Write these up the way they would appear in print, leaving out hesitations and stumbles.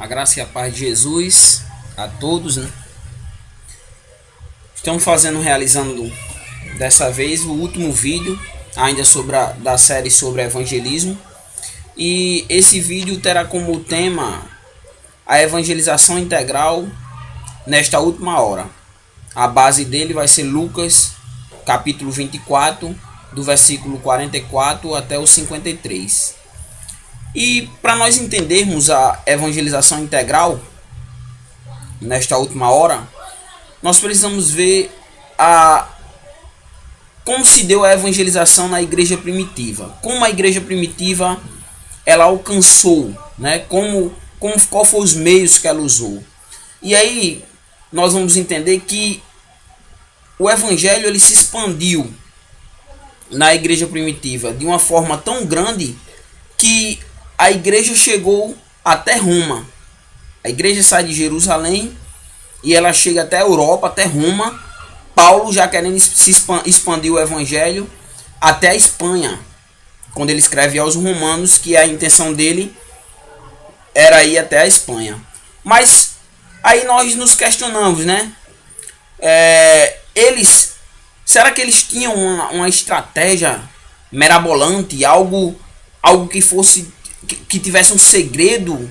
A graça e a paz de Jesus a todos, né? Estamos realizando dessa vez o último vídeo ainda da série sobre evangelismo. E esse vídeo terá como tema a evangelização integral nesta última hora. A base dele vai ser Lucas, capítulo 24, do versículo 44 até o 53. E para nós entendermos a evangelização integral nesta última hora, nós precisamos ver como se deu a evangelização na igreja primitiva. Como a igreja primitiva ela alcançou, né? Qual foram os meios que ela usou. E aí nós vamos entender que o evangelho ele se expandiu na igreja primitiva de uma forma tão grande que a igreja chegou até Roma. A igreja sai de Jerusalém e ela chega até a Europa, até Roma. Paulo já querendo expandir o evangelho até a Espanha, quando ele escreve aos romanos que a intenção dele era ir até a Espanha. Mas aí nós nos questionamos, né? Será que eles tinham uma estratégia mirabolante, algo que fosse que tivesse um segredo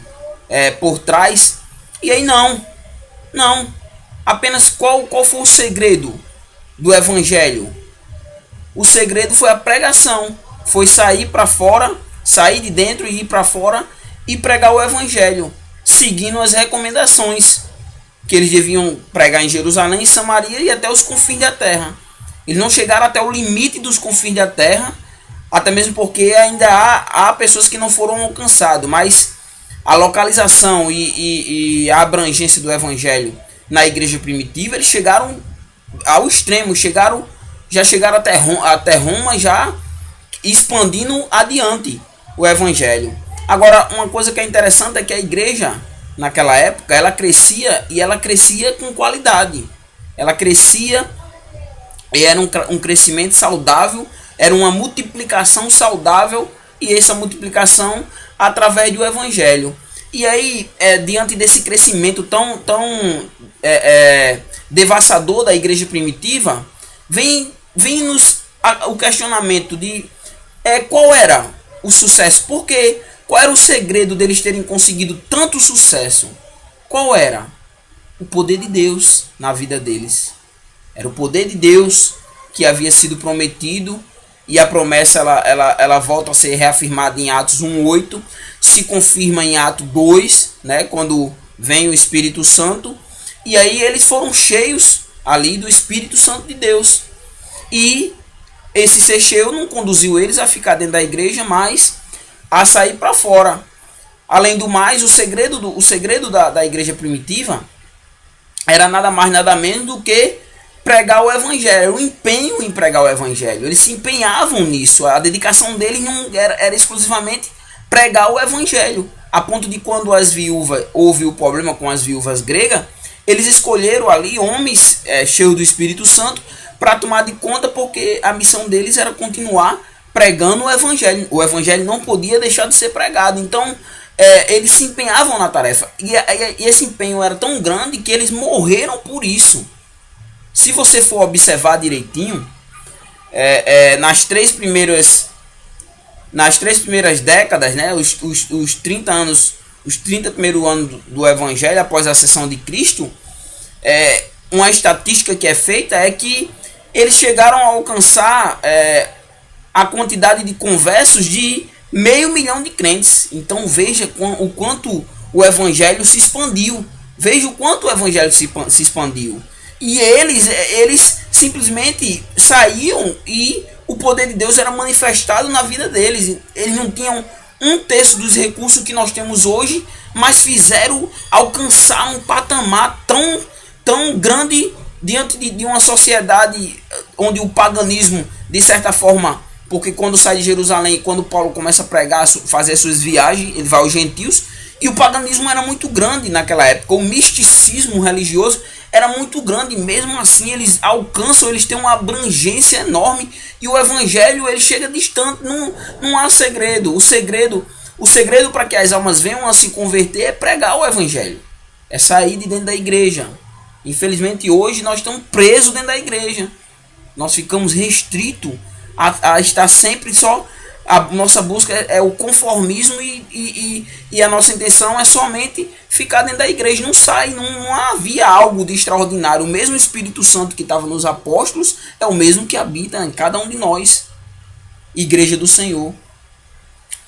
por trás? E aí não. Apenas qual foi o segredo do evangelho? O segredo foi a pregação, foi sair para fora, sair de dentro e ir para fora e pregar o evangelho, seguindo as recomendações que eles deviam pregar em Jerusalém, Samaria e até os confins da terra. Eles não chegaram até o limite dos confins da terra, até mesmo porque ainda há pessoas que não foram alcançadas, mas a localização e a abrangência do evangelho na igreja primitiva, eles chegaram ao extremo, já chegaram até Roma, já expandindo adiante o evangelho. Agora, uma coisa que é interessante é que a igreja, naquela época, ela crescia e ela crescia com qualidade. Ela crescia e era um crescimento saudável, era uma multiplicação saudável, e essa multiplicação através do evangelho. E aí, diante desse crescimento tão devastador da igreja primitiva, vem-nos o questionamento de qual era o sucesso? Qual era o segredo deles terem conseguido tanto sucesso? Qual era? O poder de Deus na vida deles. Era o poder de Deus que havia sido prometido, e a promessa ela volta a ser reafirmada em Atos 1:8, se confirma em Atos 2, né, quando vem o Espírito Santo, e aí eles foram cheios ali do Espírito Santo de Deus. E esse ser cheio não conduziu eles a ficar dentro da igreja, mas a sair para fora. Além do mais, o segredo da igreja primitiva era nada mais nada menos do que pregar o evangelho, o empenho em pregar o evangelho. Eles se empenhavam nisso, a dedicação deles não era exclusivamente pregar o evangelho, a ponto de quando houve o problema com as viúvas gregas, eles escolheram ali homens cheios do Espírito Santo para tomar de conta, porque a missão deles era continuar pregando o evangelho. O evangelho não podia deixar de ser pregado. Então eles se empenhavam na tarefa, e esse empenho era tão grande que eles morreram por isso. Se você for observar direitinho, nas três primeiras décadas, né, os 30 anos, os 30 primeiros anos do evangelho após a ascensão de Cristo, uma estatística que é feita é que eles chegaram a alcançar a quantidade de conversos de 500 mil de crentes. Então veja o quanto o evangelho se expandiu. Veja o quanto o evangelho se expandiu. E eles simplesmente saíam e o poder de Deus era manifestado na vida deles. Eles não tinham 1/3 dos recursos que nós temos hoje, mas fizeram alcançar um patamar tão grande diante de uma sociedade onde o paganismo, de certa forma, porque quando sai de Jerusalém, quando Paulo começa a pregar, fazer suas viagens, ele vai aos gentios, e o paganismo era muito grande naquela época, o misticismo religioso era muito grande, mesmo assim eles têm uma abrangência enorme, e o evangelho ele chega distante, não há segredo. O segredo para que as almas venham a se converter é pregar o evangelho. É sair de dentro da igreja. Infelizmente hoje nós estamos presos dentro da igreja. Nós ficamos restritos a estar sempre só. A nossa busca é o conformismo e a nossa intenção é somente ficar dentro da igreja. Não sai, não havia algo de extraordinário. O mesmo Espírito Santo que estava nos apóstolos é o mesmo que habita em cada um de nós. Igreja do Senhor.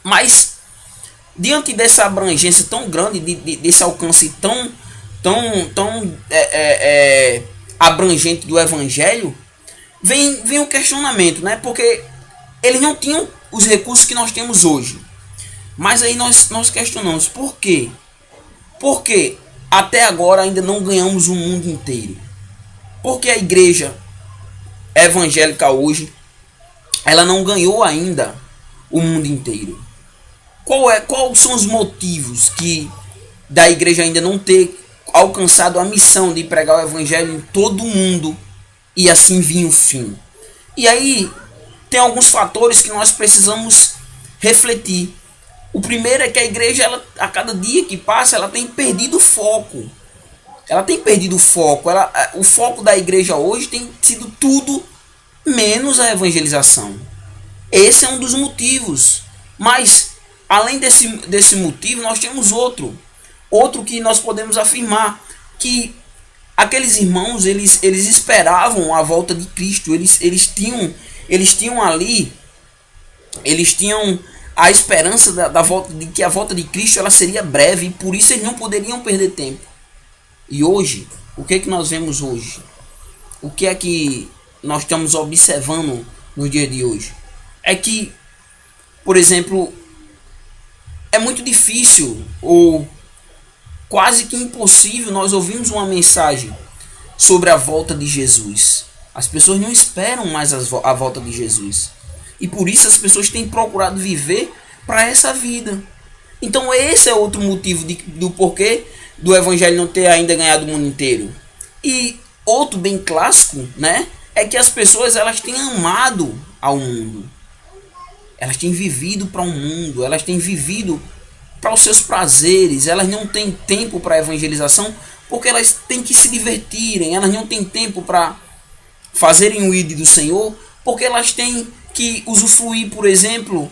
Mas, diante dessa abrangência tão grande, desse alcance tão abrangente do Evangelho, vem o questionamento, né? Porque eles não tinham os recursos que nós temos hoje. Mas aí nós questionamos, por quê? Porque até agora ainda não ganhamos o mundo inteiro. Porque a igreja evangélica hoje, ela não ganhou ainda o mundo inteiro. Quais são os motivos que da igreja ainda não ter alcançado a missão de pregar o evangelho em todo o mundo e assim vir o fim? E aí tem alguns fatores que nós precisamos refletir. O primeiro é que a igreja, ela, a cada dia que passa, ela tem perdido o foco. Ela tem perdido o foco. O foco da igreja hoje tem sido tudo menos a evangelização. Esse é um dos motivos. Mas, além desse motivo, nós temos outro. Outro que nós podemos afirmar. Que aqueles irmãos, eles esperavam a volta de Cristo. Eles tinham a esperança da volta, de que a volta de Cristo ela seria breve. E por isso eles não poderiam perder tempo. E hoje, o que é que nós vemos hoje? O que é que nós estamos observando no dia de hoje? É que, por exemplo, é muito difícil ou quase que impossível nós ouvirmos uma mensagem sobre a volta de Jesus. As pessoas não esperam mais a volta de Jesus. E por isso as pessoas têm procurado viver para essa vida. Então esse é outro motivo do porquê do evangelho não ter ainda ganhado o mundo inteiro. E outro bem clássico, né, é que as pessoas elas têm amado ao mundo. Elas têm vivido para o mundo, elas têm vivido para os seus prazeres, elas não têm tempo para a evangelização porque elas têm que se divertirem, elas não têm tempo para fazerem o ID do Senhor porque elas têm que usufruir, por exemplo,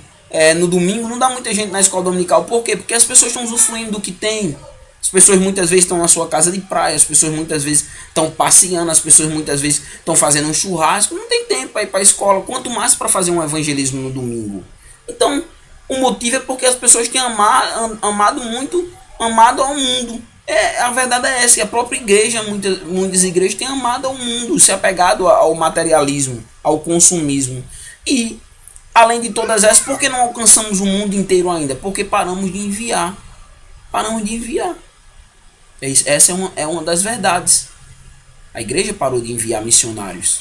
no domingo. Não dá muita gente na escola dominical. Por quê? Porque as pessoas estão usufruindo do que tem. As pessoas muitas vezes estão na sua casa de praia, as pessoas muitas vezes estão passeando, as pessoas muitas vezes estão fazendo um churrasco. Não tem tempo para ir para a escola, quanto mais para fazer um evangelismo no domingo. Então, o motivo é porque as pessoas têm amado ao mundo. A verdade é essa, que a própria igreja, muitas igrejas têm amado ao mundo, se apegado ao materialismo, ao consumismo. E, além de todas essas, por que não alcançamos o mundo inteiro ainda? Porque paramos de enviar. Essa é uma das verdades. A igreja parou de enviar missionários.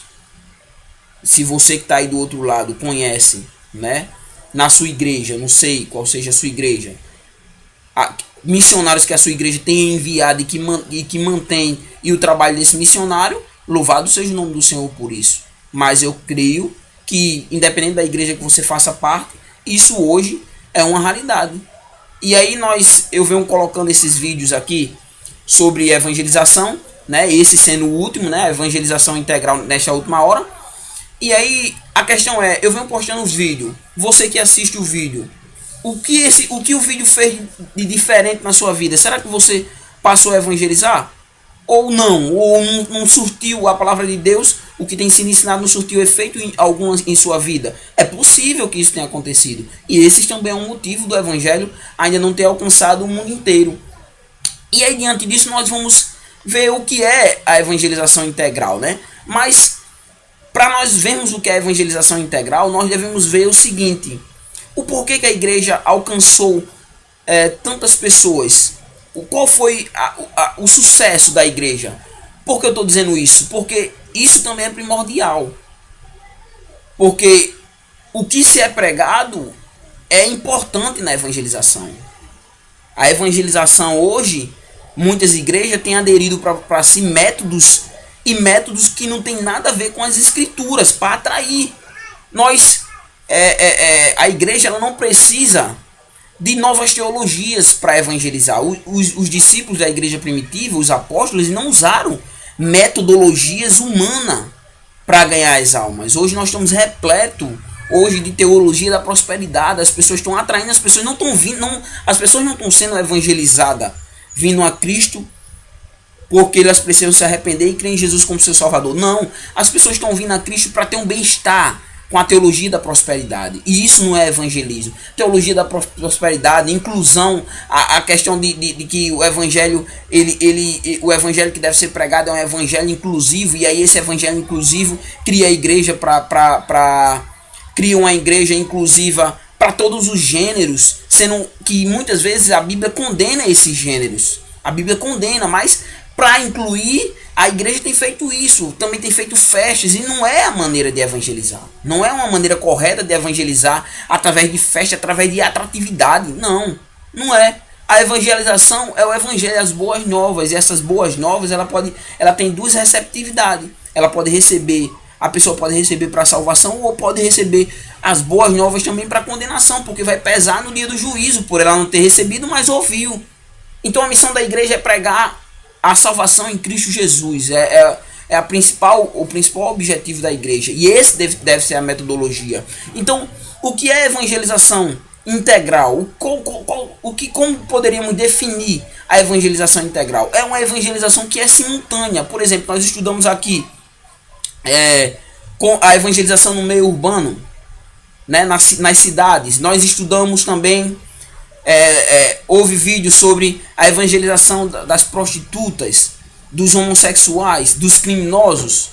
Se você que está aí do outro lado conhece, né, na sua igreja, não sei qual seja a sua igreja, missionários que a sua igreja tem enviado e que mantém e o trabalho desse missionário, louvado seja o nome do Senhor por isso. Mas eu creio que, independente da igreja que você faça parte, isso hoje é uma raridade. E aí eu venho colocando esses vídeos aqui sobre evangelização, né? Esse sendo o último, né? Evangelização integral nesta última hora. E aí a questão é, eu venho postando os vídeos. Você que assiste o vídeo, o que o vídeo fez de diferente na sua vida? Será que você passou a evangelizar? Ou não? Ou não surtiu a palavra de Deus? O que tem sido ensinado não surtiu efeito algum em sua vida? É possível que isso tenha acontecido. E esse também é um motivo do evangelho ainda não ter alcançado o mundo inteiro. E aí, diante disso, nós vamos ver o que é a evangelização integral, né? Mas, para nós vermos o que é a evangelização integral, nós devemos ver o seguinte: o porquê que a igreja alcançou tantas pessoas? Qual foi o sucesso da igreja? Por que eu estou dizendo isso? Porque isso também é primordial. Porque o que se é pregado é importante na evangelização. A evangelização hoje, muitas igrejas têm aderido para si métodos que não tem nada a ver com as escrituras para atrair. A igreja ela não precisa de novas teologias para evangelizar. Os discípulos da igreja primitiva, os apóstolos, não usaram metodologias humanas para ganhar as almas. Hoje nós estamos repleto hoje de teologia da prosperidade. As pessoas estão atraindo, as pessoas não estão vindo, as pessoas não estão sendo evangelizadas vindo a Cristo porque elas precisam se arrepender e crer em Jesus como seu Salvador. Não, as pessoas estão vindo a Cristo para ter um bem-estar com a teologia da prosperidade. E isso não é evangelismo. Teologia da prosperidade, inclusão, a questão de que o evangelho, o evangelho que deve ser pregado é um evangelho inclusivo, e aí esse evangelho inclusivo cria a igreja cria uma igreja inclusiva para todos os gêneros, sendo que muitas vezes a Bíblia condena esses gêneros. A Bíblia condena, mas para incluir, a igreja tem feito isso, também tem feito festas, e não é a maneira de evangelizar. Não é uma maneira correta de evangelizar através de festa, através de atratividade. Não, não é. A evangelização é o evangelho, as boas novas, e essas boas novas, ela tem duas receptividades. Ela pode receber, a pessoa pode receber para salvação, ou pode receber as boas novas também para condenação, porque vai pesar no dia do juízo, por ela não ter recebido, mas ouviu. Então a missão da igreja é pregar a salvação em Cristo Jesus. É o principal objetivo da igreja. E esse deve ser a metodologia. Então, o que é evangelização integral? Como poderíamos definir a evangelização integral? É uma evangelização que é simultânea. Por exemplo, nós estudamos aqui com a evangelização no meio urbano, né, nas cidades. Nós estudamos também, houve vídeos sobre a evangelização das prostitutas, dos homossexuais, dos criminosos,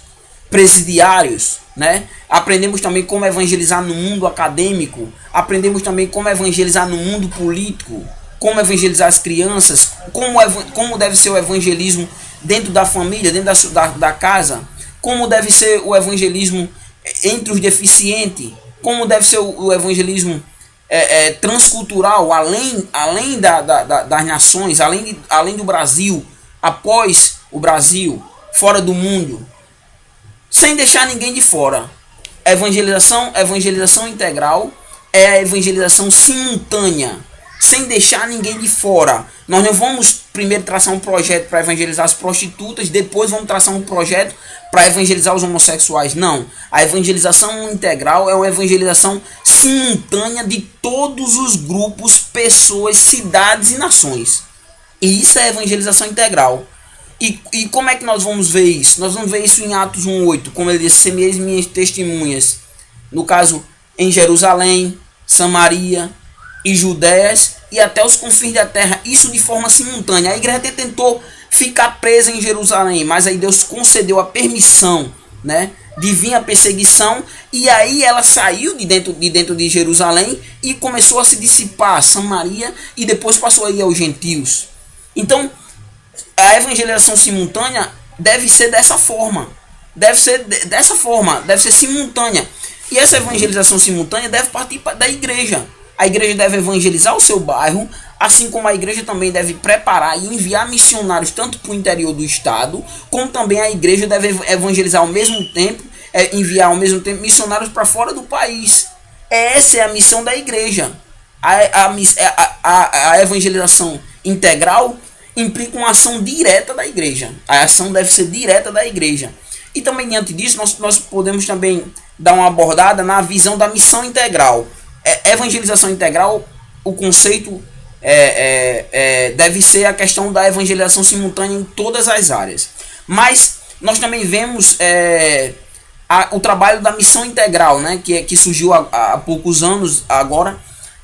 presidiários, né? Aprendemos também como evangelizar no mundo acadêmico, aprendemos também como evangelizar no mundo político, como evangelizar as crianças, como deve ser o evangelismo dentro da família, dentro da casa, como deve ser o evangelismo entre os deficientes, como deve ser o evangelismo transcultural, além das nações, além do Brasil, após o Brasil, fora do mundo, sem deixar ninguém de fora. Evangelização integral é a evangelização simultânea, sem deixar ninguém de fora. Nós não vamos primeiro traçar um projeto para evangelizar as prostitutas, depois vamos traçar um projeto para evangelizar os homossexuais. Não. A evangelização integral é uma evangelização simultânea de todos os grupos, pessoas, cidades e nações. E isso é evangelização integral. E como é que nós vamos ver isso? Nós vamos ver isso em Atos 1:8, como ele disse: semeis minhas testemunhas, no caso em Jerusalém, Samaria e Judéias e até os confins da terra, isso de forma simultânea. A igreja até tentou ficar presa em Jerusalém, mas aí Deus concedeu a permissão, né, de vir a perseguição, e aí ela saiu de dentro de Jerusalém e começou a se dissipar Samaria, e depois passou aí aos gentios. Então a evangelização simultânea deve ser dessa forma, deve ser simultânea. E essa evangelização simultânea deve partir da igreja. A igreja deve evangelizar o seu bairro, assim como a igreja também deve preparar e enviar missionários tanto para o interior do estado, como também a igreja deve evangelizar ao mesmo tempo, enviar ao mesmo tempo missionários para fora do país. Essa é a missão da igreja. A evangelização integral implica uma ação direta da igreja. A ação deve ser direta da igreja. E também diante disso, nós podemos também dar uma abordada na visão da missão integral. Evangelização integral, o conceito deve ser a questão da evangelização simultânea em todas as áreas. Mas nós também vemos o trabalho da missão integral, né, que surgiu há poucos anos agora.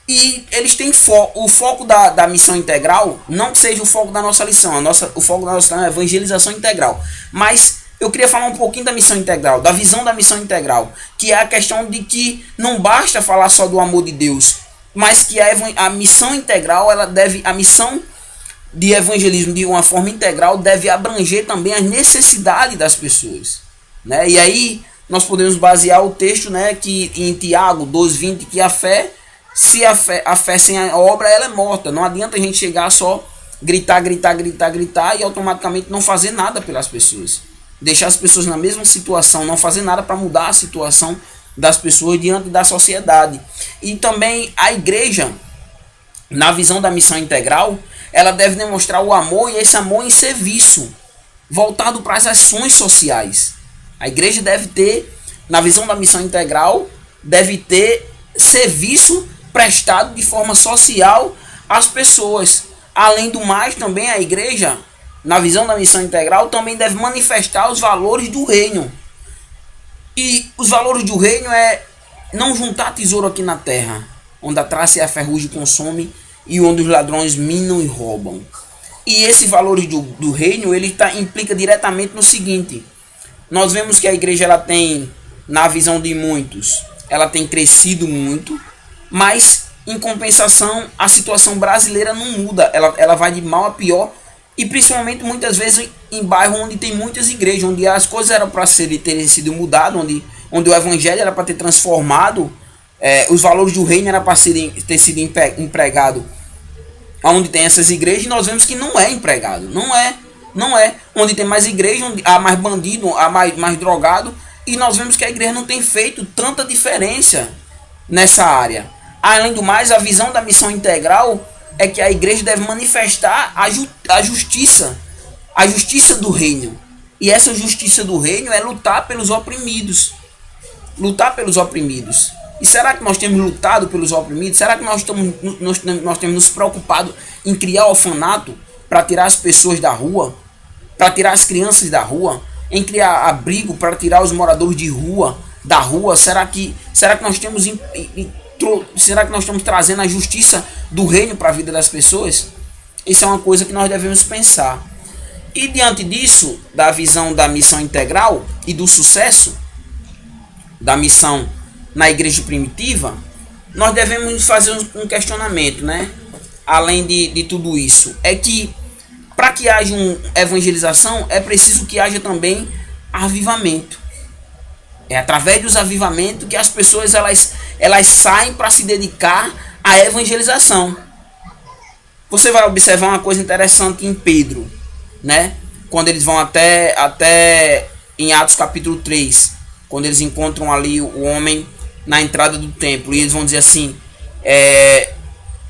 E eles têm o foco da missão integral, não que seja o foco da nossa lição. O foco da nossa lição é a evangelização integral. Mas eu queria falar um pouquinho da missão integral, da visão da missão integral, que é a questão de que não basta falar só do amor de Deus, mas que a missão integral, a missão de evangelismo de uma forma integral deve abranger também as necessidades das pessoas, né? E aí nós podemos basear o texto, né, que em Tiago 2:20, que a fé sem a obra, ela é morta. Não adianta a gente chegar só gritar e automaticamente não fazer nada pelas pessoas. Deixar as pessoas na mesma situação, não fazer nada para mudar a situação das pessoas diante da sociedade. E também a igreja na visão da missão integral, ela deve demonstrar o amor e esse amor em serviço, voltado para as ações sociais. A igreja deve ter, na visão da missão integral, deve ter serviço prestado de forma social às pessoas. Além do mais, também a igreja, na visão da missão integral, também deve manifestar os valores do reino. E os valores do reino é não juntar tesouro aqui na terra, onde a traça e a ferrugem consomem e onde os ladrões minam e roubam. E esse valor do reino, ele implica diretamente no seguinte: nós vemos que a igreja, ela tem, na visão de muitos, ela tem crescido muito, mas em compensação a situação brasileira não muda, ela vai de mal a pior, e principalmente muitas vezes em bairros onde tem muitas igrejas, onde as coisas eram para terem sido mudadas, onde o evangelho era para ter transformado, os valores do reino era para ter sido empregado onde tem essas igrejas, e nós vemos que não é empregado, não é, onde tem mais igreja, onde há mais bandido, há mais drogado, e nós vemos que a igreja não tem feito tanta diferença nessa área. Além do mais, a visão da missão integral é que a igreja deve manifestar a justiça do reino, e essa justiça do reino é lutar pelos oprimidos, E será que nós temos lutado pelos oprimidos? Será que nós temos nos preocupado em criar orfanato para tirar as pessoas da rua, para tirar as crianças da rua, em criar abrigo para tirar os moradores de rua da rua? Será que nós estamos trazendo a justiça do reino para a vida das pessoas? Isso é uma coisa que nós devemos pensar. E diante disso, da visão da missão integral e do sucesso da missão na igreja primitiva, nós devemos fazer um questionamento, né? Além de tudo isso, é que para que haja uma evangelização é preciso que haja também avivamento. É através dos avivamentos que as pessoas elas saem para se dedicar à evangelização. Você vai observar uma coisa interessante em Pedro, né? Quando eles vão até em Atos capítulo 3, quando eles encontram ali o homem na entrada do templo, e eles vão dizer assim,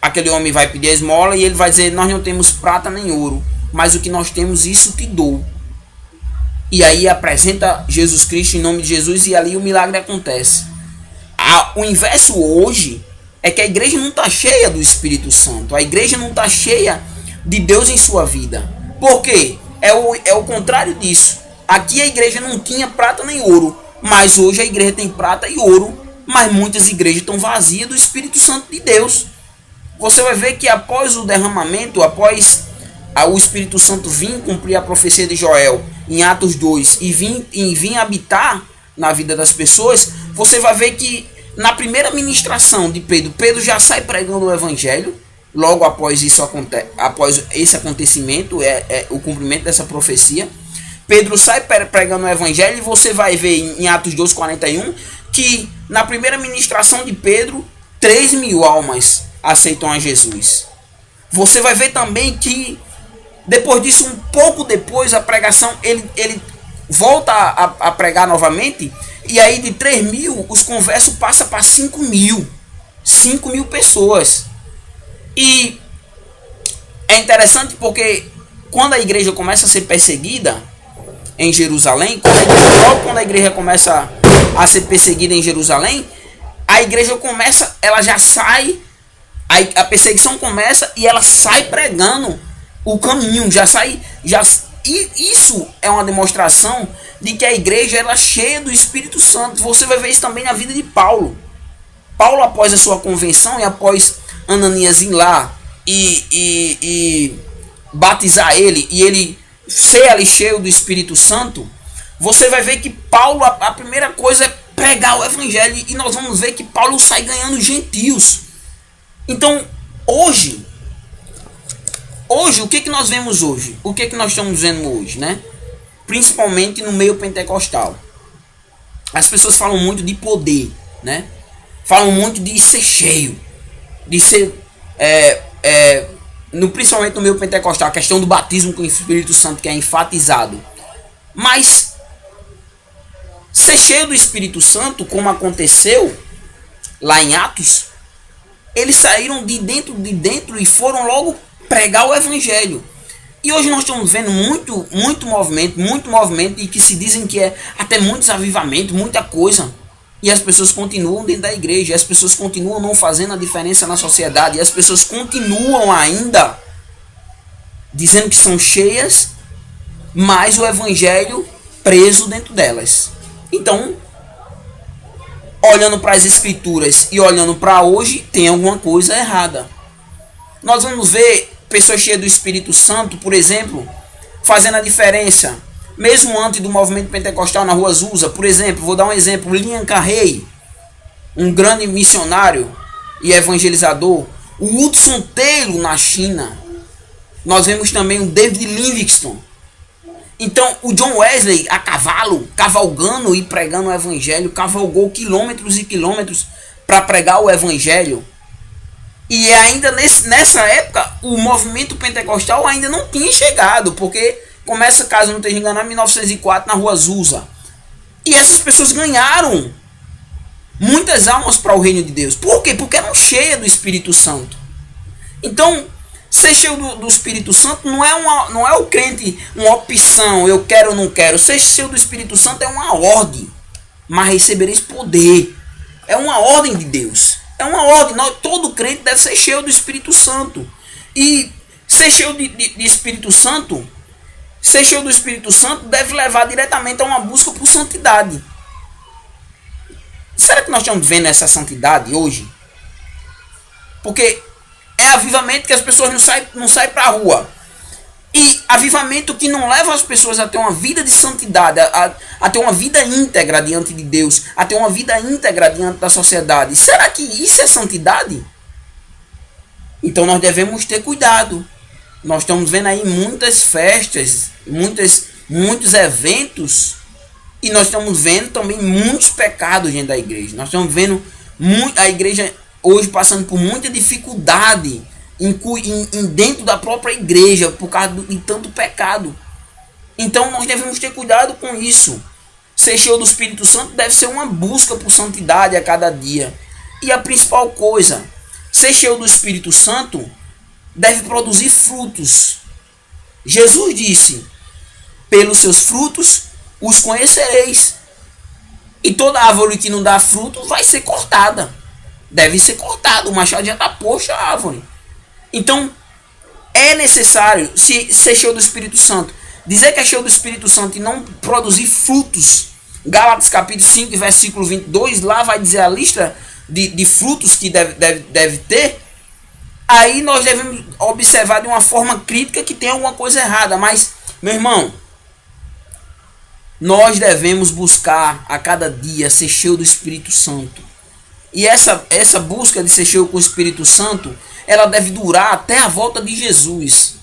aquele homem vai pedir a esmola e ele vai dizer: nós não temos prata nem ouro, mas o que nós temos, isso te dou. E aí apresenta Jesus Cristo em nome de Jesus, e ali o milagre acontece. O inverso hoje é que a igreja não está cheia do Espírito Santo, a igreja não está cheia de Deus em sua vida. Por quê? É o contrário disso. Aqui a igreja não tinha prata nem ouro, mas hoje a igreja tem prata e ouro, mas muitas igrejas estão vazias do Espírito Santo de Deus. Você vai ver que após o derramamento, após o Espírito Santo vir cumprir a profecia de Joel em Atos 2 e vir habitar na vida das pessoas, você vai ver que na primeira ministração de Pedro já sai pregando o evangelho. Logo após após esse acontecimento, o cumprimento dessa profecia, Pedro sai pregando o evangelho, e você vai ver em Atos 2:41 que na primeira ministração de Pedro 3.000 almas aceitam a Jesus. Você vai ver também que depois disso, um pouco depois, a pregação, ele volta a pregar novamente, e aí de 3.000 os conversos passam para 5.000 pessoas. E é interessante porque quando a igreja começa a ser perseguida em Jerusalém, quando a igreja começa a ser perseguida em Jerusalém, a igreja começa, ela já sai, a perseguição começa e ela sai pregando o caminho, e isso é uma demonstração de que a igreja ela é cheia do Espírito Santo. Você vai ver isso também na vida de Paulo. Paulo, após a sua convenção e após Ananias ir lá e batizar ele, e ele ser ali cheio do Espírito Santo, você vai ver que Paulo, a primeira coisa é pregar o evangelho, e nós vamos ver que Paulo sai ganhando gentios. Então, hoje, o que nós vemos hoje? O que nós estamos vendo hoje, né? Principalmente no meio pentecostal. As pessoas falam muito de poder, né? Falam muito de ser cheio, de ser, principalmente no meio pentecostal, a questão do batismo com o Espírito Santo, que é enfatizado. Mas ser cheio do Espírito Santo, como aconteceu lá em Atos, Eles saíram de dentro e foram logo pregar o evangelho. E hoje nós estamos vendo muito movimento, e que se dizem que é até muitos avivamentos, muita coisa. E as pessoas continuam dentro da igreja, as pessoas continuam não fazendo a diferença na sociedade, e as pessoas continuam ainda dizendo que são cheias, mas o evangelho preso dentro delas. Então, olhando para as escrituras e olhando para hoje, tem alguma coisa errada. Nós vamos ver pessoas cheias do Espírito Santo, por exemplo, fazendo a diferença, mesmo antes do movimento pentecostal na Rua Azusa. Por exemplo, vou dar um exemplo: Liam Carrey, um grande missionário e evangelizador. O Hudson Taylor na China. Nós vemos também o David Livingstone. Então, o John Wesley, a cavalo, cavalgando e pregando o evangelho, cavalgou quilômetros e quilômetros para pregar o evangelho. E ainda nessa época, o movimento pentecostal ainda não tinha chegado, porque começa, caso não esteja enganado, em 1904, na Rua Azusa. E essas pessoas ganharam muitas almas para o reino de Deus. Por quê? Porque eram cheias do Espírito Santo. Então, ser cheio do Espírito Santo não é o crente uma opção, eu quero ou não quero. Ser cheio do Espírito Santo é uma ordem. Mas recebereis poder. É uma ordem de Deus. É uma ordem. Todo crente deve ser cheio do Espírito Santo. E ser cheio de Espírito Santo, ser cheio do Espírito Santo deve levar diretamente a uma busca por santidade. Será que nós estamos vendo essa santidade hoje? Porque é avivamento que as pessoas não saem para a rua. E avivamento que não leva as pessoas a ter uma vida de santidade, a ter uma vida íntegra diante de Deus, a ter uma vida íntegra diante da sociedade. Será que isso é santidade? Então nós devemos ter cuidado. Nós estamos vendo aí muitas festas, muitos eventos, e nós estamos vendo também muitos pecados dentro da igreja. Nós estamos vendo a igreja hoje passando por muita dificuldade dentro da própria igreja por causa de tanto pecado. Então nós devemos ter cuidado com isso. Ser cheio do Espírito Santo deve ser uma busca por santidade a cada dia. E a principal coisa, ser cheio do Espírito Santo deve produzir frutos. Jesus disse: pelos seus frutos os conhecereis. E toda árvore que não dá fruto vai ser cortada. Deve ser cortado. O machado já está posto a árvore. Então, é necessário ser cheio do Espírito Santo. Dizer que é cheio do Espírito Santo e não produzir frutos. Gálatas capítulo 5, versículo 22, lá vai dizer a lista de frutos que deve ter. Aí nós devemos observar de uma forma crítica que tem alguma coisa errada. Mas, meu irmão, nós devemos buscar a cada dia ser cheio do Espírito Santo. E essa busca de ser cheio com o Espírito Santo, ela deve durar até a volta de Jesus.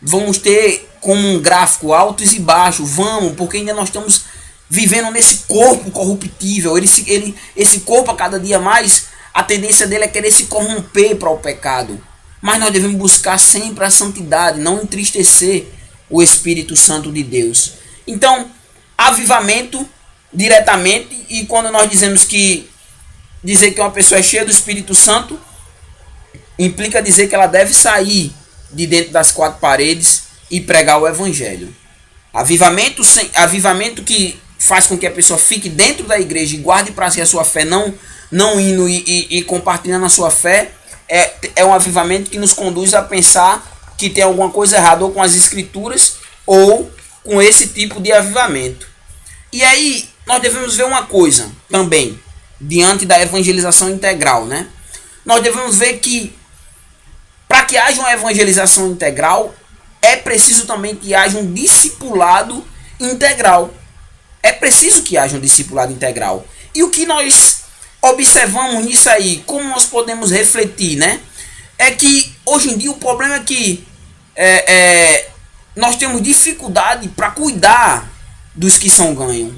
Vamos ter como um gráfico altos e baixos, porque ainda nós estamos vivendo nesse corpo corruptível. Esse corpo, a cada dia mais, a tendência dele é querer se corromper para o pecado. Mas nós devemos buscar sempre a santidade, não entristecer o Espírito Santo de Deus. Então, avivamento diretamente, e quando nós dizer que uma pessoa é cheia do Espírito Santo, implica dizer que ela deve sair de dentro das quatro paredes e pregar o evangelho. Avivamento que faz com que a pessoa fique dentro da igreja e guarde para si a sua fé, não indo e compartilhando a sua fé, é um avivamento que nos conduz a pensar que tem alguma coisa errada ou com as escrituras ou com esse tipo de avivamento. E aí nós devemos ver uma coisa também diante da evangelização integral, né? Nós devemos ver que para que haja uma evangelização integral, é preciso também que haja um discipulado integral. É preciso que haja um discipulado integral. E o que nós observamos nisso aí, como nós podemos refletir, né? É que hoje em dia o problema é que nós temos dificuldade para cuidar dos que são ganhos.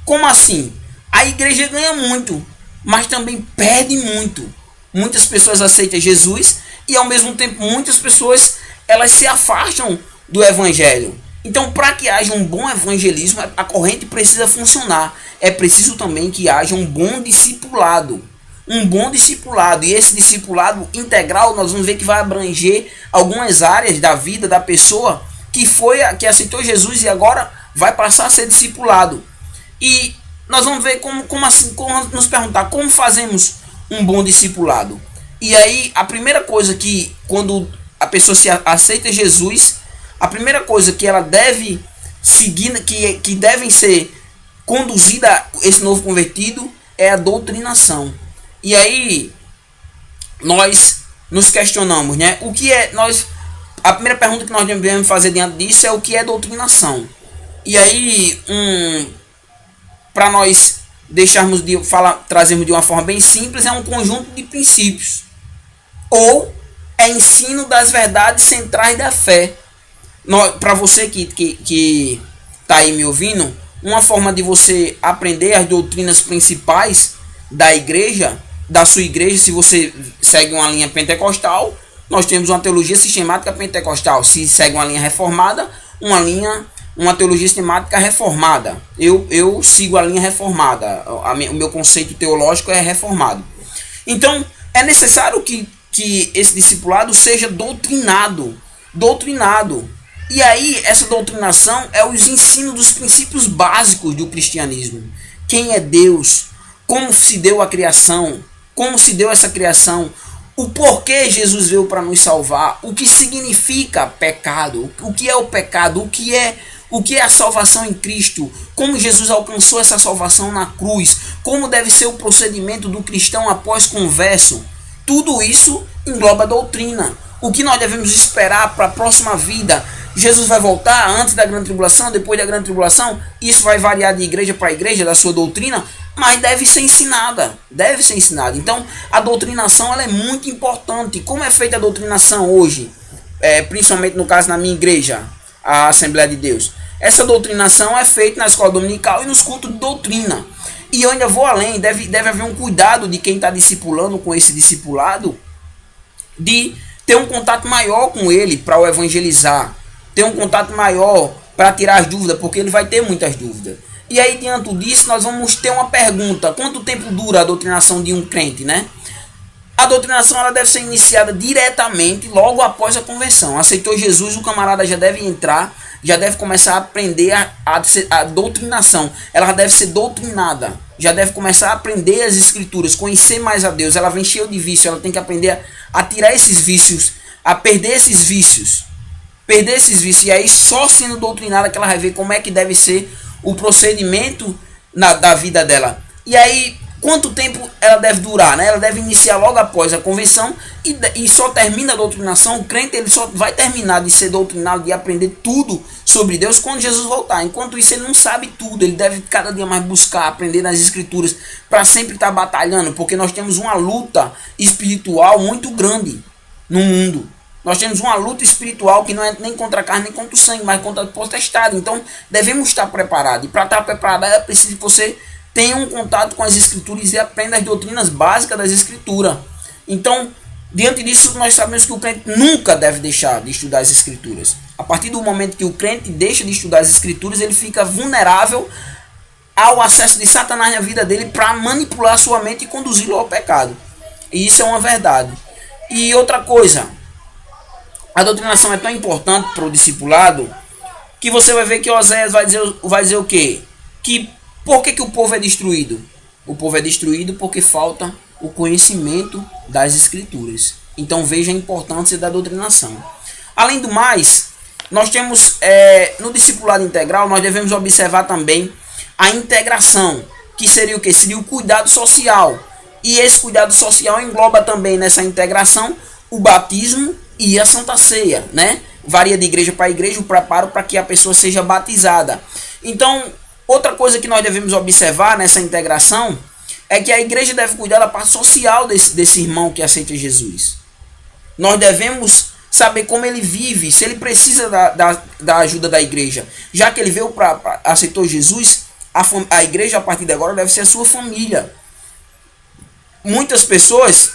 Como assim? A igreja ganha muito, mas também perde muito. Muitas pessoas aceitam Jesus e ao mesmo tempo muitas pessoas elas se afastam do evangelho. Então, para que haja um bom evangelismo, a corrente precisa funcionar. É preciso também que haja um bom discipulado. um bom discipulado. E esse discipulado integral, nós vamos ver que vai abranger algumas áreas da vida da pessoa que aceitou Jesus e agora vai passar a ser discipulado. E nós vamos ver como nos perguntar como fazemos um bom discipulado. E aí, a primeira coisa que, quando a pessoa se aceita Jesus, a primeira coisa que ela deve seguir, que devem ser conduzida esse novo convertido, é a doutrinação. E aí, nós nos questionamos, né? O que é, a primeira pergunta que nós devemos fazer diante disso é o que é doutrinação. E aí, para nós trazermos de uma forma bem simples, é um conjunto de princípios, ou é ensino das verdades centrais da fé. Para você que está aí me ouvindo, uma forma de você aprender as doutrinas principais da igreja, da sua igreja, se você segue uma linha pentecostal, nós temos uma teologia sistemática pentecostal. Se segue uma linha reformada, uma teologia sistemática reformada. Eu sigo a linha reformada. O meu conceito teológico é reformado. Então, é necessário que esse discipulado seja doutrinado. E aí, essa doutrinação é os ensinos dos princípios básicos do cristianismo. Quem é Deus? Como se deu a criação? Como se deu essa criação? O porquê Jesus veio para nos salvar? O que significa pecado? O que é o pecado? O que é a salvação em Cristo? Como Jesus alcançou essa salvação na cruz? Como deve ser o procedimento do cristão após converso? Tudo isso engloba a doutrina. O que nós devemos esperar para a próxima vida? Jesus vai voltar antes da grande tribulação, depois da grande tribulação? Isso vai variar de igreja para igreja, da sua doutrina, mas deve ser ensinada. Então, a doutrinação ela é muito importante. Como é feita a doutrinação hoje? Principalmente no caso na minha igreja, a Assembleia de Deus. Essa doutrinação é feita na escola dominical e nos cultos de doutrina. E eu ainda vou além, deve haver um cuidado de quem está discipulando com esse discipulado, de ter um contato maior com ele para o evangelizar, ter um contato maior para tirar as dúvidas, porque ele vai ter muitas dúvidas. E aí, diante disso, nós vamos ter uma pergunta: quanto tempo dura a doutrinação de um crente, né? A doutrinação ela deve ser iniciada diretamente logo após a conversão. Aceitou Jesus, o camarada já deve entrar, já deve começar a aprender a doutrinação. Ela deve ser doutrinada, já deve começar a aprender as escrituras, conhecer mais a Deus. Ela vem cheia de vícios, ela tem que aprender a tirar esses vícios, a perder esses vícios. E aí só sendo doutrinada que ela vai ver como é que deve ser o procedimento da vida dela. E aí, quanto tempo ela deve durar, né? Ela deve iniciar logo após a conversão e só termina a doutrinação. O crente ele só vai terminar de ser doutrinado, de aprender tudo sobre Deus quando Jesus voltar. Enquanto isso ele não sabe tudo, ele deve cada dia mais buscar, aprender nas escrituras para sempre estar batalhando, porque nós temos uma luta espiritual muito grande no mundo. Nós temos uma luta espiritual que não é nem contra a carne nem contra o sangue, mas contra a potestade. Então devemos estar preparados. E para estar preparado é preciso que você tenha um contato com as escrituras e aprenda as doutrinas básicas das escrituras. Então, diante disso, nós sabemos que o crente nunca deve deixar de estudar as escrituras. A partir do momento que o crente deixa de estudar as escrituras, ele fica vulnerável ao acesso de Satanás na vida dele para manipular sua mente e conduzi-lo ao pecado. E isso é uma verdade. E outra coisa, a doutrinação é tão importante para o discipulado que você vai ver que Oséias vai dizer o quê? Que por que o povo é destruído? O povo é destruído porque falta o conhecimento das escrituras. Então veja a importância da doutrinação. Além do mais, nós temos no discipulado integral, nós devemos observar também a integração, que seria o quê? Seria o cuidado social. E esse cuidado social engloba também nessa integração o batismo e a Santa Ceia, né? Varia de igreja para igreja o preparo para que a pessoa seja batizada. Então, outra coisa que nós devemos observar nessa integração é que a igreja deve cuidar da parte social desse irmão que aceita Jesus. Nós devemos saber como ele vive, se ele precisa da ajuda da igreja. Já que ele veio aceitou Jesus, a igreja a partir de agora deve ser a sua família. Muitas pessoas,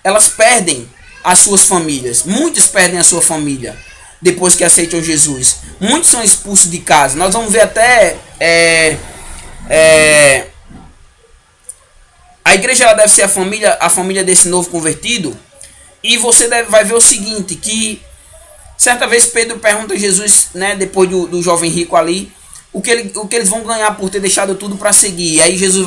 elas perdem as suas famílias. Muitos perdem a sua família depois que aceitam Jesus. Muitos são expulsos de casa. Nós vamos ver até a igreja ela deve ser a família desse novo convertido. E você vai ver o seguinte, que certa vez Pedro pergunta a Jesus, né, depois do jovem rico ali, o que eles vão ganhar por ter deixado tudo para seguir. E aí Jesus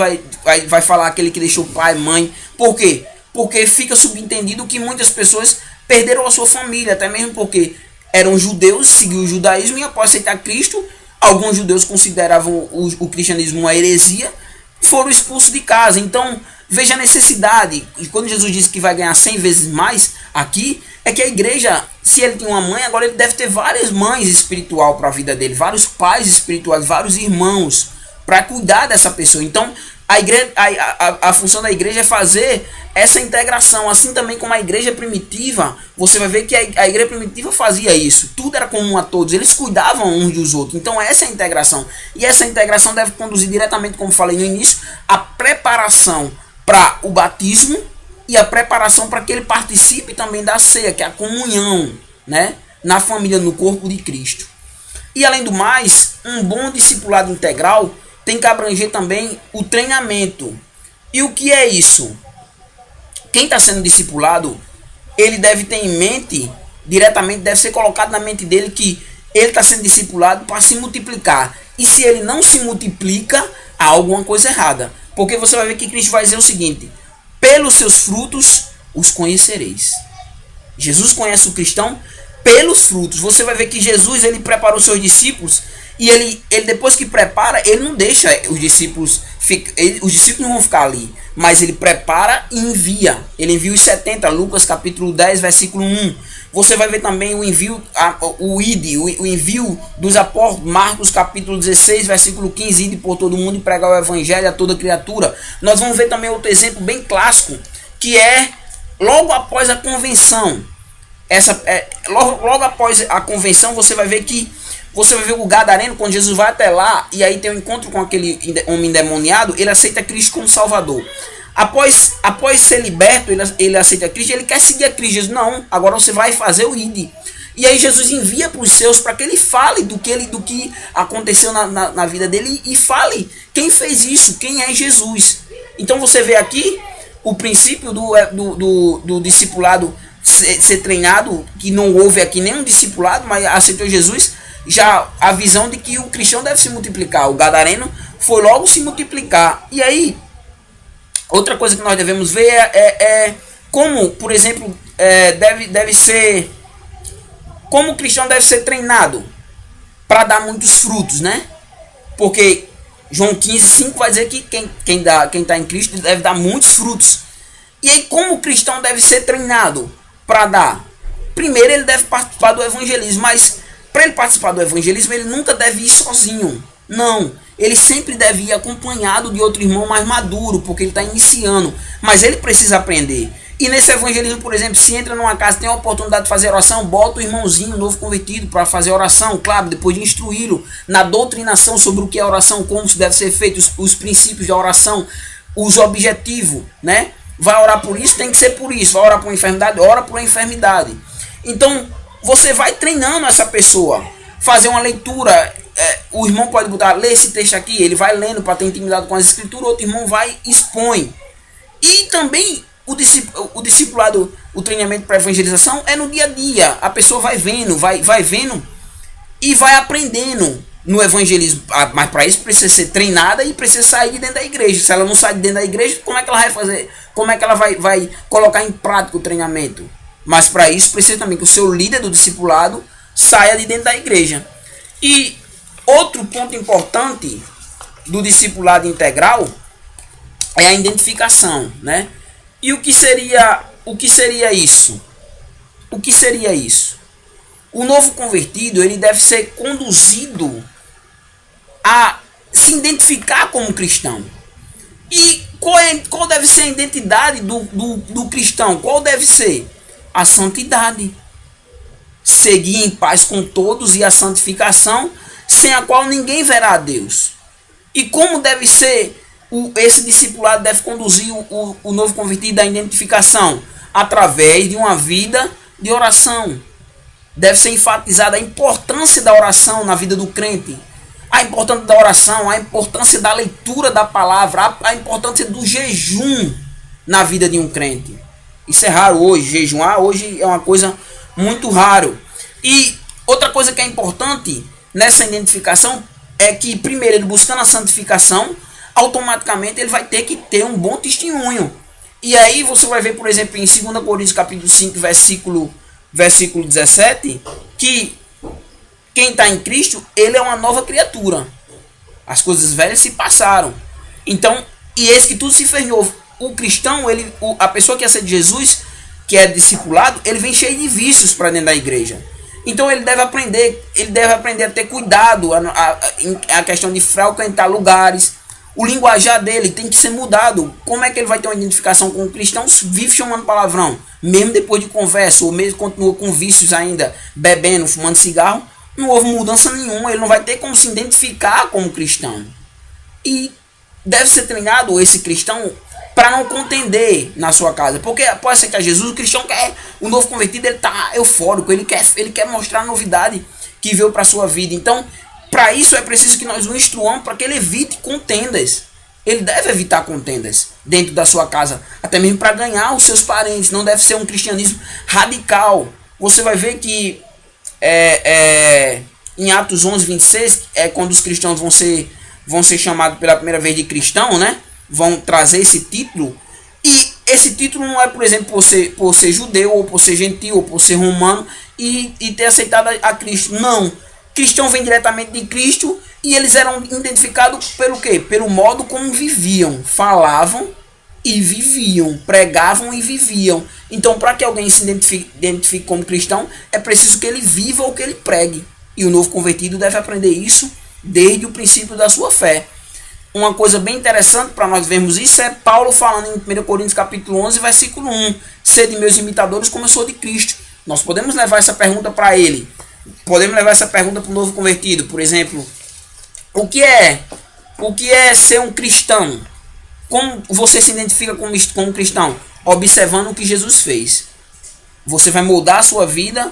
vai falar aquele que deixou pai, mãe. Por quê? Porque fica subentendido que muitas pessoas perderam a sua família, até mesmo porque eram judeus, seguiam o judaísmo, e após aceitar Cristo, alguns judeus consideravam o cristianismo uma heresia, foram expulsos de casa. Então, veja a necessidade. E quando Jesus disse que vai ganhar 100 vezes mais aqui, é que a igreja, se ele tem uma mãe, agora ele deve ter várias mães espiritual para a vida dele, vários pais espirituais, vários irmãos para cuidar dessa pessoa. Então, a função da igreja é fazer essa integração, assim também como a igreja primitiva. Você vai ver que a igreja primitiva fazia isso, tudo era comum a todos, eles cuidavam uns dos outros. Então essa é a integração, e essa integração deve conduzir diretamente, como falei no início, a preparação para o batismo e a preparação para que ele participe também da ceia, que é a comunhão, né, na família, no corpo de Cristo. E além do mais, um bom discipulado integral tem que abranger também o treinamento. E o que é isso? Quem está sendo discipulado, ele deve ter em mente, diretamente, deve ser colocado na mente dele que ele está sendo discipulado para se multiplicar. E se ele não se multiplica, há alguma coisa errada. Porque você vai ver que Cristo vai dizer o seguinte: pelos seus frutos os conhecereis. Jesus conhece o cristão pelos frutos. Você vai ver que Jesus, ele preparou seus discípulos, e ele depois que prepara, ele não deixa os discípulos, os discípulos não vão ficar ali, mas ele prepara e envia. Ele envia os 70, Lucas capítulo 10, versículo 1. Você vai ver também o envio, o envio dos apóstolos, Marcos capítulo 16, versículo 15, ide por todo mundo e pregar o evangelho a toda criatura. Nós vamos ver também outro exemplo bem clássico, que é logo após a convenção. Logo após a convenção, você vai ver o Gadareno, quando Jesus vai até lá, e aí tem um encontro com aquele homem endemoniado, ele aceita Cristo como Salvador. Após ser liberto, ele aceita Cristo, ele quer seguir a Cristo. Jesus, não, agora você vai fazer o ID. E aí Jesus envia para os seus para que ele fale do que aconteceu na vida dele, e fale quem fez isso, quem é Jesus. Então você vê aqui o princípio do discipulado ser treinado, que não houve aqui nenhum discipulado, mas aceitou Jesus. Já a visão de que o cristão deve se multiplicar. O Gadareno foi logo se multiplicar. E aí, outra coisa que nós devemos ver é como, por exemplo, deve ser, como o cristão deve ser treinado para dar muitos frutos, né? Porque João 15:5 vai dizer que quem está em Cristo deve dar muitos frutos. E aí, como o cristão deve ser treinado para dar? Primeiro, ele deve participar do evangelismo, mas para ele participar do evangelismo, ele nunca deve ir sozinho. Não, ele sempre deve ir acompanhado de outro irmão mais maduro, porque ele está iniciando. Mas ele precisa aprender. E nesse evangelismo, por exemplo, se entra numa casa, tem a oportunidade de fazer oração, bota o irmãozinho novo convertido para fazer oração, claro, depois de instruí-lo na doutrinação sobre o que é oração, como deve ser feito, os princípios da oração, os objetivos, né? Vai orar por isso, tem que ser por isso. Vai orar por uma enfermidade, ora por uma enfermidade. Então, você vai treinando essa pessoa. Fazer uma leitura. O irmão pode ler esse texto aqui, ele vai lendo para ter intimidade com as escrituras, outro irmão vai e expõe. E também o discipulado, o treinamento para evangelização é no dia a dia. A pessoa vai vendo e vai aprendendo no evangelismo. Mas para isso precisa ser treinada e precisa sair de dentro da igreja. Se ela não sai de dentro da igreja, como é que ela vai fazer? Como é que ela vai colocar em prática o treinamento? Mas para isso precisa também que o seu líder do discipulado saia de dentro da igreja. E outro ponto importante do discipulado integral é a identificação, né? E o que seria isso? O que seria isso? O novo convertido, ele deve ser conduzido a se identificar como cristão. E qual deve ser a identidade do cristão? Qual deve ser? A santidade. Seguir em paz com todos e a santificação, sem a qual ninguém verá a Deus. E como deve ser esse discipulado, deve conduzir o novo convertido à identificação? Através de uma vida de oração. Deve ser enfatizada a importância da oração na vida do crente. a importância da oração, a importância da leitura da palavra, a importância do jejum na vida de um crente. Isso é raro hoje, jejuar hoje é uma coisa muito raro. E outra coisa que é importante nessa identificação é que, primeiro, ele buscando a santificação, automaticamente ele vai ter que ter um bom testemunho. E aí você vai ver, por exemplo, em 2 Coríntios capítulo 5, versículo 17, que quem está em Cristo, ele é uma nova criatura. As coisas velhas se passaram. Então, e eis que tudo se fez novo. O cristão, a pessoa que aceita Jesus, que é discipulado, ele vem cheio de vícios para dentro da igreja. Então ele deve aprender a ter cuidado, a questão de frequentar lugares. O linguajar dele tem que ser mudado. Como é que ele vai ter uma identificação com o cristão? Vive chamando palavrão, mesmo depois de conversa, ou mesmo continua com vícios ainda, bebendo, fumando cigarro. Não houve mudança nenhuma, ele não vai ter como se identificar como cristão. E deve ser treinado esse cristão para não contender na sua casa. Porque após aceitar Jesus, o cristão quer, o novo convertido, ele está eufórico, ele quer mostrar a novidade que veio para a sua vida. Então, para isso é preciso que nós o instruamos para que ele evite contendas. Ele deve evitar contendas dentro da sua casa, até mesmo para ganhar os seus parentes. Não deve ser um cristianismo radical. Você vai ver que em Atos 11, 26, é quando os cristãos vão ser chamados pela primeira vez de cristão, né? Vão trazer esse título. E esse título não é, por exemplo, por ser judeu, ou por ser gentil, ou por ser romano, e ter aceitado a Cristo. Não. Cristão vem diretamente de Cristo, e eles eram identificados pelo quê? Pelo modo como viviam. Falavam e viviam. Pregavam e viviam. Então, para que alguém se identifique como cristão, é preciso que ele viva o que ele pregue. E o novo convertido deve aprender isso desde o princípio da sua fé. Uma coisa bem interessante para nós vermos isso é Paulo falando em 1 Coríntios capítulo 11, versículo 1. Sede meus imitadores como eu sou de Cristo. Nós podemos levar essa pergunta para ele. Podemos levar essa pergunta para o novo convertido. Por exemplo, o que é ser um cristão? Como você se identifica como cristão? Observando o que Jesus fez. Você vai moldar a sua vida,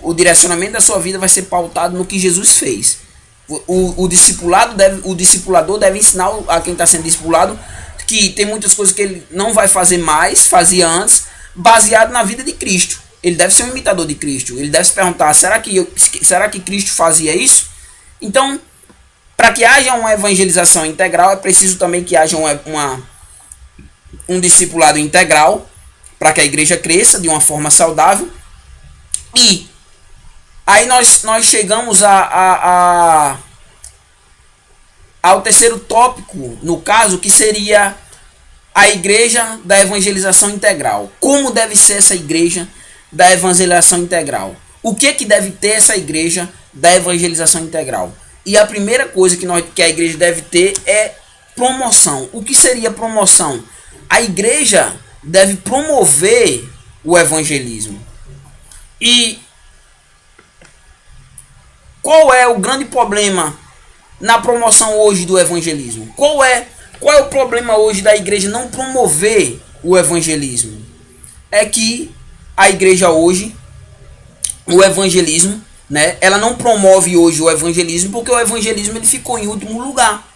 o direcionamento da sua vida vai ser pautado no que Jesus fez. O discipulador deve ensinar a quem está sendo discipulado que tem muitas coisas que ele não vai fazer mais, fazia antes, baseado na vida de Cristo. Ele deve ser um imitador de Cristo. Ele deve se perguntar, será que Cristo fazia isso? Então, para que haja uma evangelização integral, é preciso também que haja um discipulado integral, para que a igreja cresça de uma forma saudável. E aí nós chegamos ao terceiro tópico, no caso, que seria a igreja da evangelização integral. Como deve ser essa igreja da evangelização integral? O que deve ter essa igreja da evangelização integral? E a primeira coisa que a igreja deve ter é promoção. O que seria promoção? A igreja deve promover o evangelismo. E qual é o grande problema na promoção hoje do evangelismo? Qual é o problema hoje da igreja não promover o evangelismo? É que a igreja hoje, o evangelismo, né, ela não promove hoje o evangelismo porque o evangelismo ele ficou em último lugar.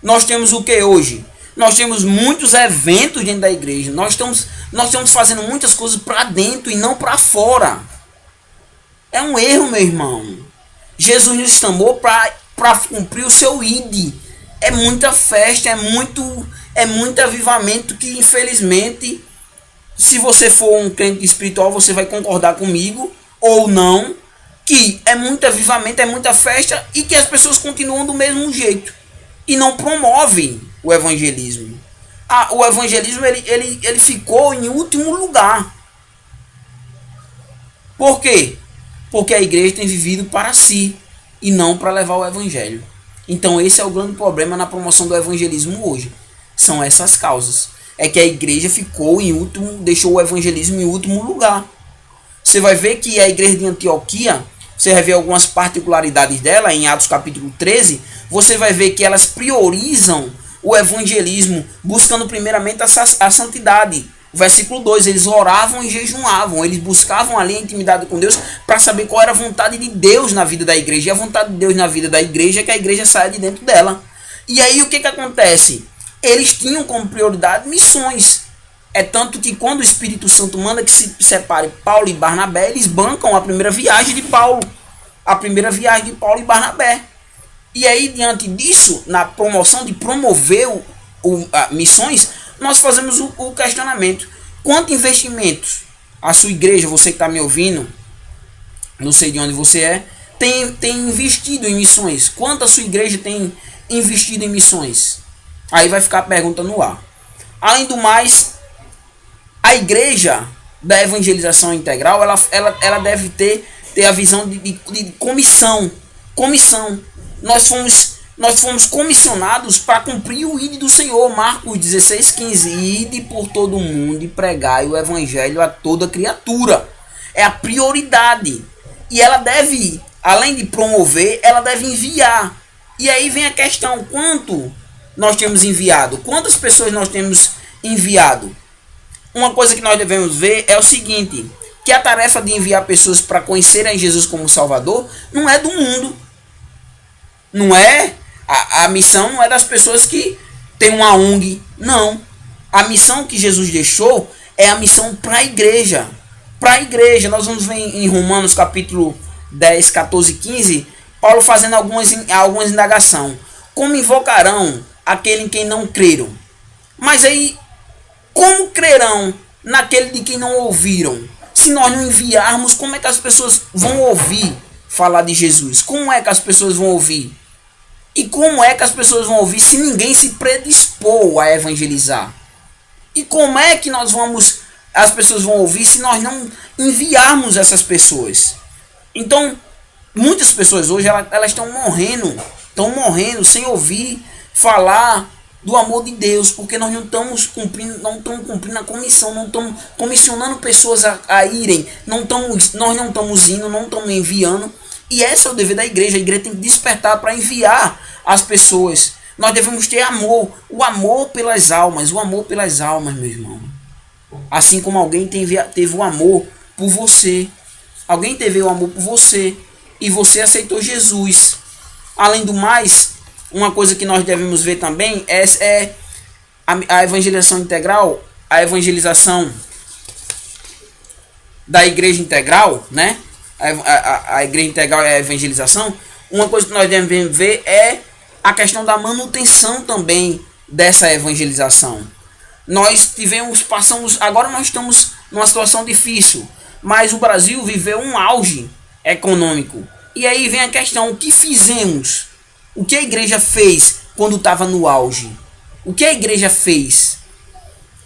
Nós temos o que hoje? Nós temos muitos eventos dentro da igreja. Nós estamos fazendo muitas coisas para dentro e não para fora. É um erro, meu irmão. Jesus nos chamou para cumprir o seu ID. É muita festa, é muito avivamento que, infelizmente, se você for um crente espiritual, você vai concordar comigo ou não, que é muito avivamento, é muita festa e que as pessoas continuam do mesmo jeito e não promovem o evangelismo. O evangelismo ele ficou em último lugar. Por quê? Porque a igreja tem vivido para si e não para levar o evangelho. Então esse é o grande problema na promoção do evangelismo hoje. São essas causas. É que a igreja ficou em último, deixou o evangelismo em último lugar. Você vai ver que a igreja de Antioquia, você vai ver algumas particularidades dela em Atos capítulo 13, você vai ver que elas priorizam o evangelismo, buscando primeiramente a santidade. O versículo 2, eles oravam e jejuavam, eles buscavam ali a intimidade com Deus para saber qual era a vontade de Deus na vida da igreja. E a vontade de Deus na vida da igreja é que a igreja saia de dentro dela. E aí o que acontece? Eles tinham como prioridade missões. É tanto que quando o Espírito Santo manda que se separe Paulo e Barnabé, eles bancam a primeira viagem de Paulo. A primeira viagem de Paulo e Barnabé. E aí, diante disso, na promoção de promover missões, nós fazemos o questionamento: quanto investimentos a sua igreja, você que está me ouvindo, não sei de onde você é, tem investido em missões? Quanto a sua igreja tem investido em missões? Aí vai ficar a pergunta no ar. Além do mais, a igreja da evangelização integral, ela deve ter a visão de comissão. Nós fomos comissionados para cumprir o ID do Senhor, Marcos 16:15. Ide por todo o mundo e pregai o evangelho a toda criatura. É a prioridade. E ela deve, além de promover, ela deve enviar. E aí vem a questão: quanto nós temos enviado? Quantas pessoas nós temos enviado? Uma coisa que nós devemos ver é o seguinte: que a tarefa de enviar pessoas para conhecerem Jesus como Salvador não é do mundo. Não é a missão, não é das pessoas que tem uma ONG. Não. A missão que Jesus deixou é a missão para a igreja. Para a igreja. Nós vamos ver em Romanos capítulo 10, 14 e 15, Paulo fazendo algumas indagações. Como invocarão aquele em quem não creram? Mas aí, como crerão naquele de quem não ouviram? Se nós não enviarmos, como é que as pessoas vão ouvir falar de Jesus? Como é que as pessoas vão ouvir? E como é que as pessoas vão ouvir se ninguém se predispor a evangelizar? E como é que as pessoas vão ouvir se nós não enviarmos essas pessoas? Então, muitas pessoas hoje elas estão morrendo sem ouvir falar do amor de Deus, porque nós não estamos cumprindo a comissão, não estamos comissionando pessoas a irem, nós não estamos indo, não estamos enviando. E esse é o dever da igreja. A igreja tem que despertar para enviar as pessoas. Nós devemos ter amor, o amor pelas almas, meu irmão. Assim como alguém teve o amor por você. Alguém teve o amor por você e você aceitou Jesus. Além do mais, uma coisa que nós devemos ver também é a evangelização integral, a evangelização da igreja integral, né? A igreja integral é a evangelização. Uma coisa que nós devemos ver é a questão da manutenção também dessa evangelização. Agora nós estamos numa situação difícil, mas o Brasil viveu um auge econômico. E aí vem a questão: o que fizemos? O que a igreja fez quando estava no auge? O que a igreja fez?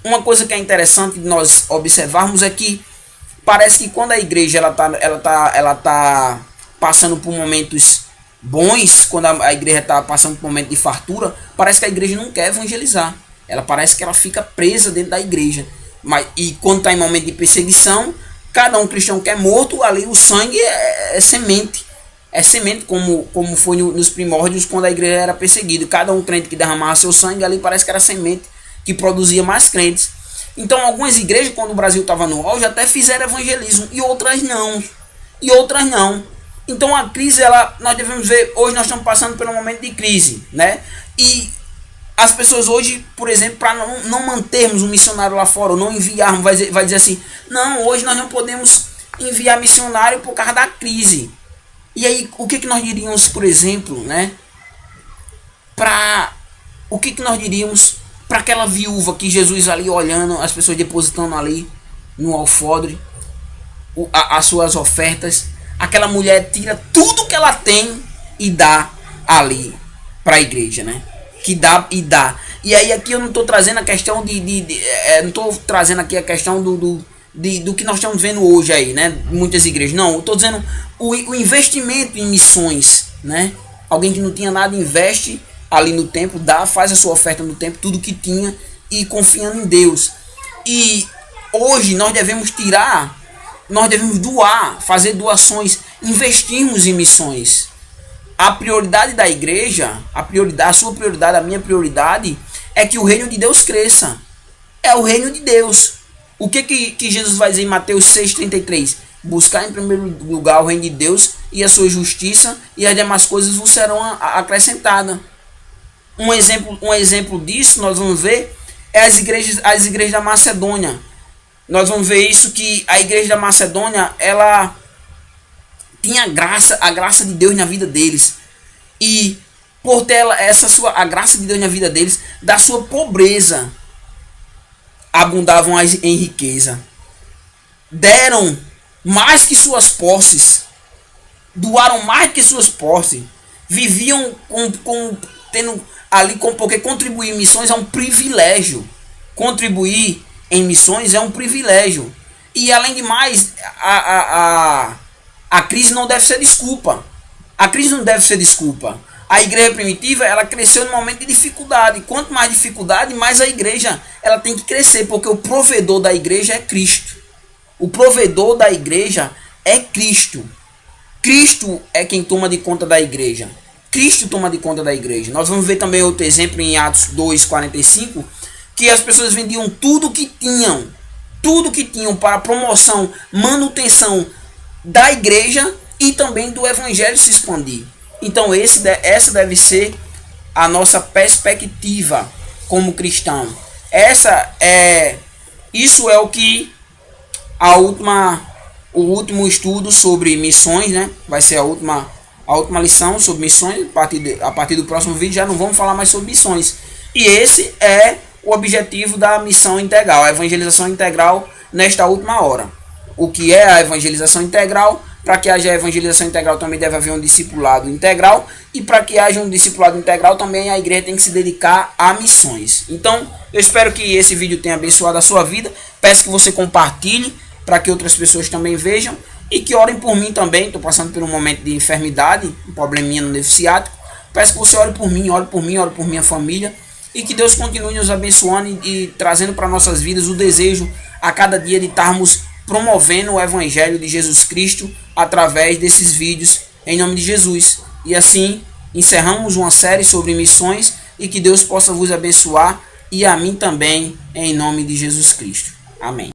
Uma coisa que é interessante de nós observarmos é que parece que quando a igreja ela tá passando por momentos bons, quando a igreja está passando por um momento de fartura, parece que a igreja não quer evangelizar. Parece que ela fica presa dentro da igreja. E quando está em momento de perseguição, cada um cristão que é morto, ali o sangue é semente. É semente, como foi nos primórdios, quando a igreja era perseguida. Cada um crente que derramava seu sangue, ali parece que era semente que produzia mais crentes. Então algumas igrejas, quando o Brasil estava no auge, até fizeram evangelismo, e outras não. Então a crise, nós devemos ver, hoje nós estamos passando por um momento de crise, né? E as pessoas hoje, por exemplo, para não mantermos um missionário lá fora, ou não enviarmos, vai dizer assim: não, hoje nós não podemos enviar missionário por causa da crise. E aí, o que nós diríamos, por exemplo, né? O que nós diríamos para aquela viúva que Jesus ali olhando, as pessoas depositando ali no alfodre as suas ofertas? Aquela mulher tira tudo que ela tem e dá ali para a igreja, né? Que dá e dá. E aí aqui eu não estou trazendo a questão não estou trazendo aqui a questão do que nós estamos vendo hoje aí, né? Muitas igrejas. Não, eu estou dizendo o investimento em missões, né? Alguém que não tinha nada investe ali no templo, faz a sua oferta no templo, tudo que tinha, e confiando em Deus. E hoje nós devemos doar, fazer doações, investirmos em missões. A prioridade da igreja, a sua prioridade, a minha prioridade é que o reino de Deus cresça. É o reino de Deus. O que Jesus vai dizer em Mateus 6,33? Buscar em primeiro lugar o reino de Deus e a sua justiça, e as demais coisas vos serão acrescentadas. Um exemplo disso nós vamos ver é as igrejas da Macedônia. Nós vamos ver isso, que a igreja da Macedônia, ela tinha a graça de Deus na vida deles. E por ter a graça de Deus na vida deles, da sua pobreza, abundavam em riqueza. Deram mais que suas posses. Doaram mais que suas posses. Viviam porque contribuir em missões é um privilégio. Contribuir em missões é um privilégio. E além de mais, a crise não deve ser desculpa. A crise não deve ser desculpa. A igreja primitiva, ela cresceu no momento de dificuldade. Quanto mais dificuldade, mais a igreja ela tem que crescer, porque o provedor da igreja é Cristo. O provedor da igreja é Cristo. Cristo é quem toma de conta da igreja. Cristo toma de conta da igreja. Nós vamos ver também outro exemplo em Atos 2,45, que as pessoas vendiam tudo que tinham para promoção, manutenção da igreja e também do evangelho se expandir. Então essa deve ser a nossa perspectiva como cristão. Isso é o que o último estudo sobre missões, né? Vai ser a última lição sobre missões. A partir do próximo vídeo já não vamos falar mais sobre missões. E esse é o objetivo da missão integral, a evangelização integral nesta última hora. O que é a evangelização integral? Para que haja evangelização integral também deve haver um discipulado integral, e para que haja um discipulado integral também a igreja tem que se dedicar a missões. Então eu espero que esse vídeo tenha abençoado a sua vida. Peço que você compartilhe para que outras pessoas também vejam, e que orem por mim também. Estou passando por um momento de enfermidade, um probleminha no nervo ciático. Peço que você ore por mim, ore por minha família, e que Deus continue nos abençoando e trazendo para nossas vidas o desejo a cada dia de estarmos promovendo o evangelho de Jesus Cristo através desses vídeos, em nome de Jesus. E assim encerramos uma série sobre missões, e que Deus possa vos abençoar, e a mim também, em nome de Jesus Cristo. Amém.